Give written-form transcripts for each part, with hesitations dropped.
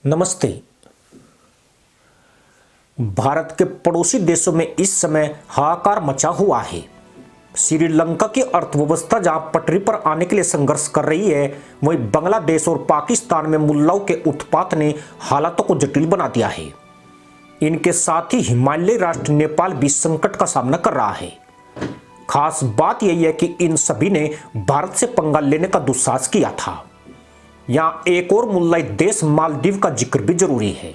नमस्ते। भारत के पड़ोसी देशों में इस समय हाहाकार मचा हुआ है। श्रीलंका की अर्थव्यवस्था जहां पटरी पर आने के लिए संघर्ष कर रही है, वहीं बांग्लादेश और पाकिस्तान में मुल्लाओं के उत्पात ने हालातों को जटिल बना दिया है। इनके साथ ही हिमालयी राष्ट्र नेपाल भी संकट का सामना कर रहा है। खास बात यही है कि इन सभी ने भारत से पंगा लेने का दुस्साहस किया था। यहां एक और मुल्लाई देश मालदीव का जिक्र भी जरूरी है,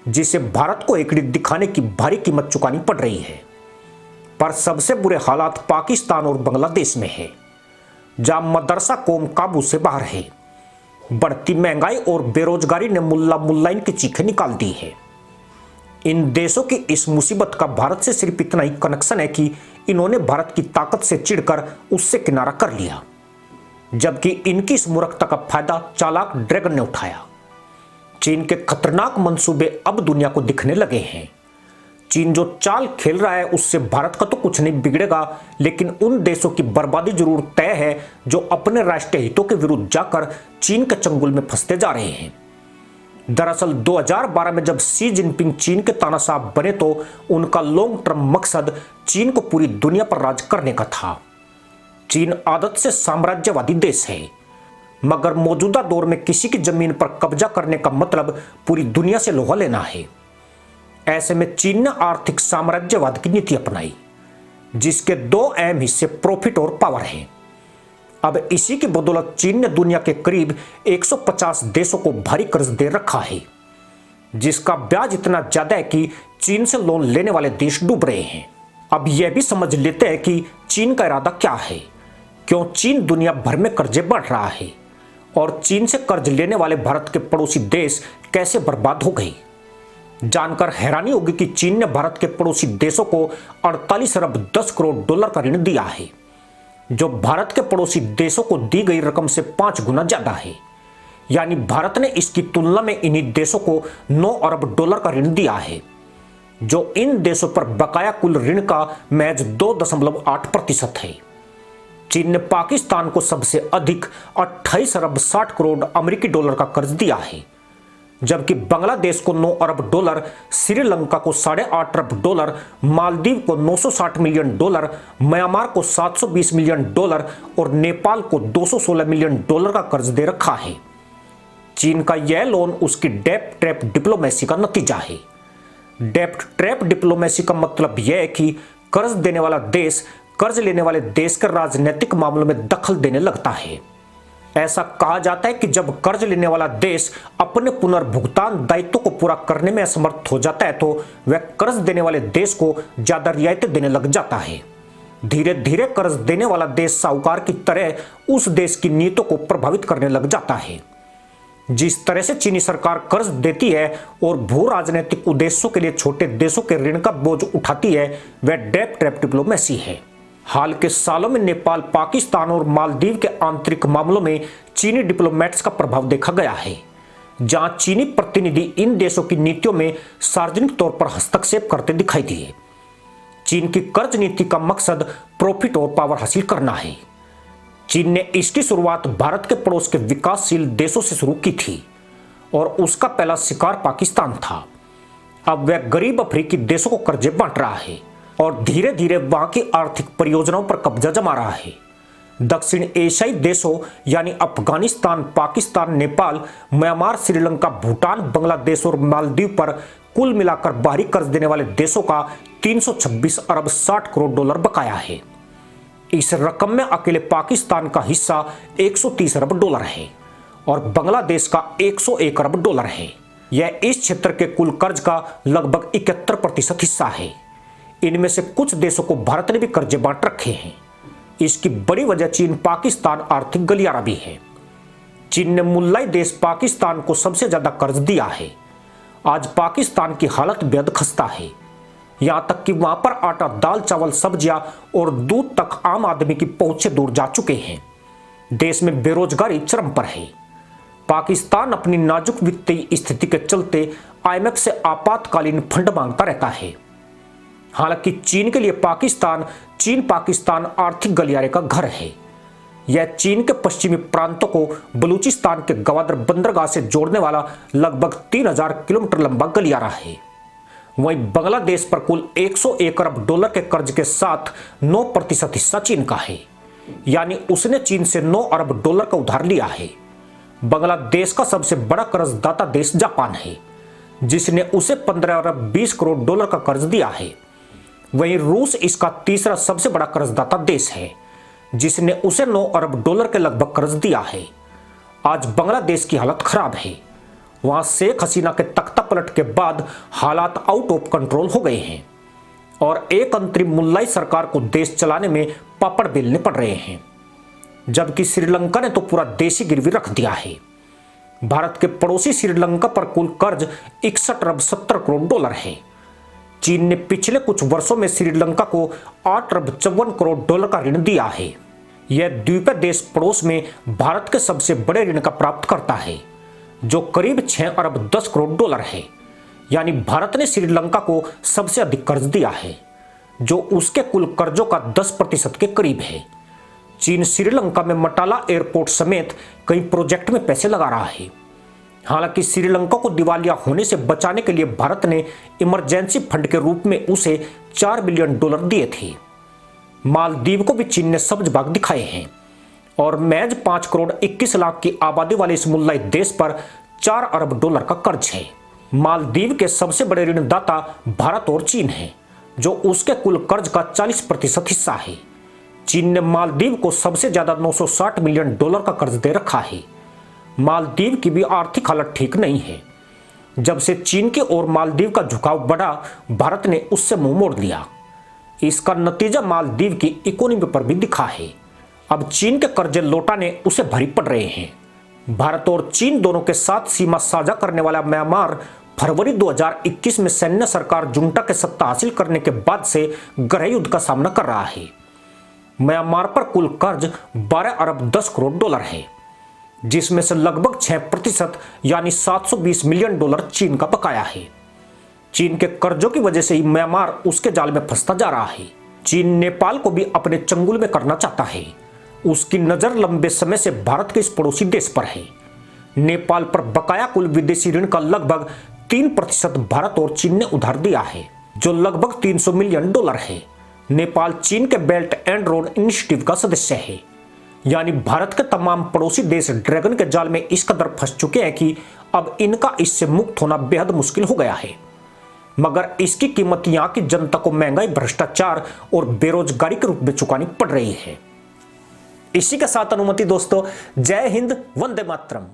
जिसे भारत को एकड़ी दिखाने की भारी कीमत चुकानी पड़ रही है। पर सबसे बुरे हालात पाकिस्तान और बांग्लादेश में है, जहां मदरसा कौम काबू से बाहर है। बढ़ती महंगाई और बेरोजगारी ने मुल्लाइन की चीखें निकाल दी है। इन देशों की इस मुसीबत का भारत से सिर्फ इतना ही कनेक्शन है कि इन्होंने भारत की ताकत से चिढ़कर उससे किनारा कर लिया, जबकि इनकी इस मूर्खता का फायदा चालाक ड्रैगन ने उठाया। चीन के खतरनाक मंसूबे अब दुनिया को दिखने लगे हैं। चीन जो चाल खेल रहा है उससे भारत का तो कुछ नहीं बिगड़ेगा, लेकिन उन देशों की बर्बादी जरूर तय है जो अपने राष्ट्रीय हितों के विरुद्ध जाकर चीन के चंगुल में फंसते जा रहे हैं। दरअसल 2012 में जब शी जिनपिंग चीन के तानाशाह बने तो उनका लॉन्ग टर्म मकसद चीन को पूरी दुनिया पर राज करने का था। चीन आदत से साम्राज्यवादी देश है, मगर मौजूदा दौर में किसी की जमीन पर कब्जा करने का मतलब पूरी दुनिया से लोहा लेना है। ऐसे में चीन ने आर्थिक साम्राज्यवाद की नीति अपनाई, जिसके दो अहम हिस्से प्रॉफिट और पावर हैं। अब इसी की बदौलत चीन ने दुनिया के करीब 150 देशों को भारी कर्ज दे रखा है, जिसका ब्याज इतना ज्यादा है कि चीन से लोन लेने वाले देश डूब रहे हैं। अब यह भी समझ लेते हैं कि चीन का इरादा क्या है, क्यों चीन दुनिया भर में कर्जे बांट रहा है और चीन से कर्ज लेने वाले भारत के पड़ोसी देश कैसे बर्बाद हो गए। जानकर हैरानी होगी कि चीन ने भारत के पड़ोसी देशों को 48 अरब 10 करोड़ डॉलर का ऋण दिया है, जो भारत के पड़ोसी देशों को दी गई रकम से 5 गुना ज्यादा है। यानी भारत ने इसकी तुलना में इन्हीं देशों को 9 अरब डॉलर का ऋण दिया है, जो इन देशों पर बकाया कुल ऋण का महज 2.8% है। चीन ने पाकिस्तान को सबसे अधिक 28 अरब 60 करोड़ अमेरिकी डॉलर का कर्ज दिया है, जबकि बांग्लादेश को 9 अरब डॉलर, श्रीलंका को 8.5 अरब डॉलर, मालदीव को 960 मिलियन डॉलर, म्यांमार को 720 मिलियन डॉलर और नेपाल को 216 मिलियन डॉलर का कर्ज दे रखा है। चीन का यह लोन उसकी डेप्ट ट्रैप डिप्लोमेसी का नतीजा है। डेप्ट ट्रैप डिप्लोमेसी का मतलब यह है कि कर्ज देने वाला देश कर्ज लेने वाले देश के राजनीतिक मामलों में दखल देने लगता है। ऐसा कहा जाता है कि जब कर्ज लेने वाला देश अपने पुनर्भुगतान दायित्व को पूरा करने में असमर्थ हो जाता है तो वह कर्ज देने वाले देश को ज्यादा रियायतें देने लग जाता है। धीरे धीरे कर्ज देने वाला देश साहूकार की तरह उस देश की नीतियों को प्रभावित करने लग जाता है। जिस तरह से चीनी सरकार कर्ज देती है और भू राजनीतिक उद्देश्यों के लिए छोटे देशों के ऋण का बोझ उठाती है, वह डेप्ट ट्रैप डिप्लोमेसी है। हाल के सालों में नेपाल, पाकिस्तान और मालदीव के आंतरिक मामलों में चीनी डिप्लोमेट्स का प्रभाव देखा गया है, जहां चीनी प्रतिनिधि इन देशों की नीतियों में सार्वजनिक तौर पर हस्तक्षेप करते दिखाई दिए। चीन की कर्ज नीति का मकसद प्रॉफिट और पावर हासिल करना है। चीन ने इसकी शुरुआत भारत के पड़ोस के विकासशील देशों से शुरू की थी और उसका पहला शिकार पाकिस्तान था। अब वह गरीब अफ्रीकी देशों को कर्जे बांट रहा है और धीरे धीरे वहां की आर्थिक परियोजनाओं पर कब्जा जमा रहा है। दक्षिण एशियाई देशों यानी अफगानिस्तान, पाकिस्तान, नेपाल, म्यांमार, श्रीलंका, भूटान, बांग्लादेश और मालदीव पर कुल मिलाकर बाहरी कर्ज देने वाले देशों का 326 अरब 60 करोड़ डॉलर बकाया है। इस रकम में अकेले पाकिस्तान का हिस्सा 130 अरब डॉलर है और बांग्लादेश का 101 अरब डॉलर है। यह इस क्षेत्र के कुल कर्ज का लगभग 71% हिस्सा है। इनमें से कुछ देशों को भारत ने भी कर्जे बांट रखे हैं। इसकी बड़ी वजह चीन पाकिस्तान आर्थिक गलियारा भी है। चीन ने मुल्लाई देश पाकिस्तान को सबसे ज्यादा कर्ज दिया है। आज पाकिस्तान की हालत बेहद खस्ता है, यहां तक कि वहां पर आटा, दाल, चावल, सब्जियां और दूध तक आम आदमी की पहुंच से दूर जा चुके हैं। देश में बेरोजगारी चरम पर है। पाकिस्तान अपनी नाजुक वित्तीय स्थिति के चलते IMF से आपातकालीन फंड मांगता रहता है। हालांकि चीन के लिए चीन पाकिस्तान आर्थिक गलियारे का घर है। यह चीन के पश्चिमी प्रांतों को बलूचिस्तान के गवादर बंदरगाह से जोड़ने वाला लगभग 3000 किलोमीटर लंबा गलियारा है। वहीं बांग्लादेश पर कुल 101 अरब डॉलर के कर्ज के साथ 9% हिस्सा चीन का है, यानी उसने चीन से 9 अरब डॉलर का उधार लिया है। बांग्लादेश का सबसे बड़ा कर्जदाता देश जापान है, जिसने उसे 15 अरब 20 करोड़ डॉलर का कर्ज दिया है। वहीं रूस इसका तीसरा सबसे बड़ा कर्जदाता देश है, जिसने उसे 9 अरब डॉलर के लगभग कर्ज दिया है। आज बांग्लादेश की हालत खराब है। वहां शेख हसीना के तख्ता पलट के बाद हालात आउट ऑफ कंट्रोल हो गए हैं और एक अंतरिम मुल्लाई सरकार को देश चलाने में पापड़ बेलने पड़ रहे हैं, जबकि श्रीलंका ने तो पूरा देश ही गिरवी रख दिया है। भारत के पड़ोसी श्रीलंका पर कुल कर्ज 61 अरब 70 करोड़ डॉलर है। चीन ने पिछले कुछ वर्षों में श्रीलंका को 8 अरब 54 करोड़ डॉलर का ऋण दिया है। यह द्वीपीय देश पड़ोस में भारत के सबसे बड़े ऋण का प्राप्त करता है, जो करीब 6 अरब 10 करोड़ डॉलर है। यानी भारत ने श्रीलंका को सबसे अधिक कर्ज दिया है, जो उसके कुल कर्जों का 10% के करीब है। चीन श्रीलंका में मटाला एयरपोर्ट समेत कई प्रोजेक्ट में पैसे लगा रहा है। हालांकि श्रीलंका को दिवालिया होने से बचाने के लिए भारत ने इमरजेंसी फंड के रूप में उसे 4 बिलियन डॉलर दिए थे। मालदीव को भी चीन ने सब्ज बाग दिखाए हैं और महज 5 करोड़ 21 लाख की आबादी वाले इस मुल्लाई देश पर 4 अरब डॉलर का कर्ज है। मालदीव के सबसे बड़े ऋणदाता भारत और चीन है, जो उसके कुल कर्ज का 40% हिस्सा है। चीन ने मालदीव को सबसे ज्यादा 960 मिलियन डॉलर का कर्ज दे रखा है। मालदीव की भी आर्थिक हालत ठीक नहीं है। जब से चीन की ओर मालदीव का झुकाव बढ़ा, भारत ने उससे मुंह मोड़ लिया। इसका नतीजा मालदीव की इकोनॉमी पर भी दिखा है। अब चीन के कर्जे लौटाने उसे भारी पड़ रहे हैं। भारत और चीन दोनों के साथ सीमा साझा करने वाला म्यांमार फरवरी 2021 में सैन्य सरकार जुंटा के सत्ता हासिल करने के बाद से गृह युद्ध का सामना कर रहा है। म्यांमार पर कुल कर्ज 12 अरब 10 करोड़ डॉलर है, जिसमें से लगभग 6% यानी 720 मिलियन डॉलर चीन का बकाया है। चीन के कर्जों की वजह से ही म्यांमार उसके जाल में फंसता जा रहा है। चीन नेपाल को भी अपने चंगुल में करना चाहता है। उसकी नजर लंबे समय से भारत के इस पड़ोसी देश पर है। नेपाल पर बकाया कुल विदेशी ऋण का लगभग 3% भारत और चीन ने उधार दिया है, जो लगभग 300 मिलियन डॉलर है। नेपाल चीन के बेल्ट एंड रोड इनिशिएटिव का सदस्य है। यानी भारत के तमाम पड़ोसी देश ड्रैगन के जाल में इस कदर फंस चुके हैं कि अब इनका इससे मुक्त होना बेहद मुश्किल हो गया है। मगर इसकी कीमत यहाँ की जनता को महंगाई, भ्रष्टाचार और बेरोजगारी के रूप में चुकानी पड़ रही है। इसी के साथ अनुमति दोस्तों, जय हिंद, वंदे मातरम।